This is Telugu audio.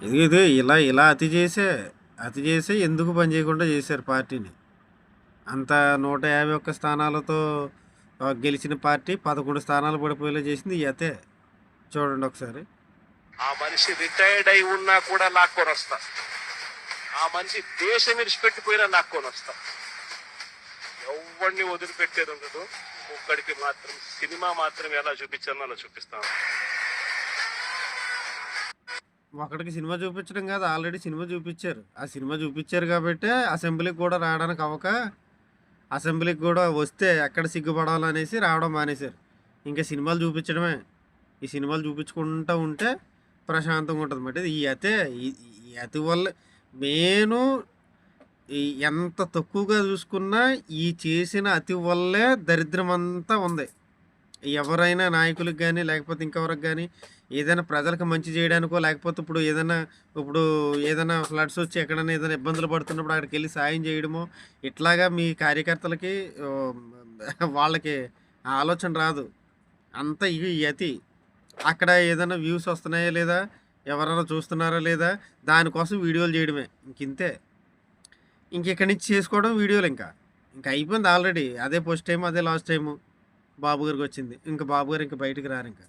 ఇది ఇలా ఇలా అతి చేసే ఎందుకు పని చేయకుండా చేశారు పార్టీని. అంత 151 స్థానాలతో గెలిచిన పార్టీ 11 స్థానాలు పడిపోయేలా చేసింది ఈ అతే. చూడండి ఒకసారి. ఆ మనిషి రిటైర్డ్ అయి ఉన్నా కూడా లాక్కొని వస్తా. ఆ మనిషి దేశం విడిచిపెట్టిపోయినా లాక్కొని వస్తా. ఎవరిని వదిలిపెట్టేది ఉండదు. ఒక్కడికి మాత్రం సినిమా మాత్రం ఎలా చూపించానో అలా చూపిస్తాను. ఒకడికి సినిమా చూపించడం కాదు, ఆల్రెడీ సినిమా చూపించారు. ఆ సినిమా చూపించారు కాబట్టి అసెంబ్లీకి కూడా రావడానికి అసెంబ్లీకి కూడా వస్తే ఎక్కడ సిగ్గుపడాలనేసి రావడం మానేశారు. ఇంకా సినిమాలు చూపించడమే. ఈ సినిమాలు చూపించుకుంటూ ఉంటే ప్రశాంతంగా ఉంటుంది అన్నమాట. ఈ అతి వల్ల మేను ఎంత తక్కువగా చూసుకున్నా ఈ చేసిన అతి వల్లే దరిద్రం అంతా ఉంది. ఎవరైనా నాయకులకు కానీ లేకపోతే ఇంకెవరికి కానీ ఏదైనా ప్రజలకు మంచి చేయడానికో లేకపోతే ఇప్పుడు ఏదైనా ఫ్లడ్స్ వచ్చి ఎక్కడైనా ఏదైనా ఇబ్బందులు పడుతున్నప్పుడు అక్కడికి వెళ్ళి సాయం చేయడమో ఇట్లాగా మీ కార్యకర్తలకి వాళ్ళకి ఆలోచన రాదు. అంత ఈ అతి. అక్కడ ఏదైనా వ్యూస్ వస్తున్నాయా లేదా, ఎవరైనా చూస్తున్నారా లేదా, దానికోసం వీడియోలు చేయడమే. ఇంతే. ఇక్కడి నుంచి చేసుకోవడం వీడియోలు. ఇంకా అయిపోయింది ఆల్రెడీ. అదే ఫస్ట్ టైం, అదే లాస్ట్ టైము బాబు గారికి వచ్చింది. ఇంకా బాబు గారు ఇంకా బయటికి రారు. ఇంకా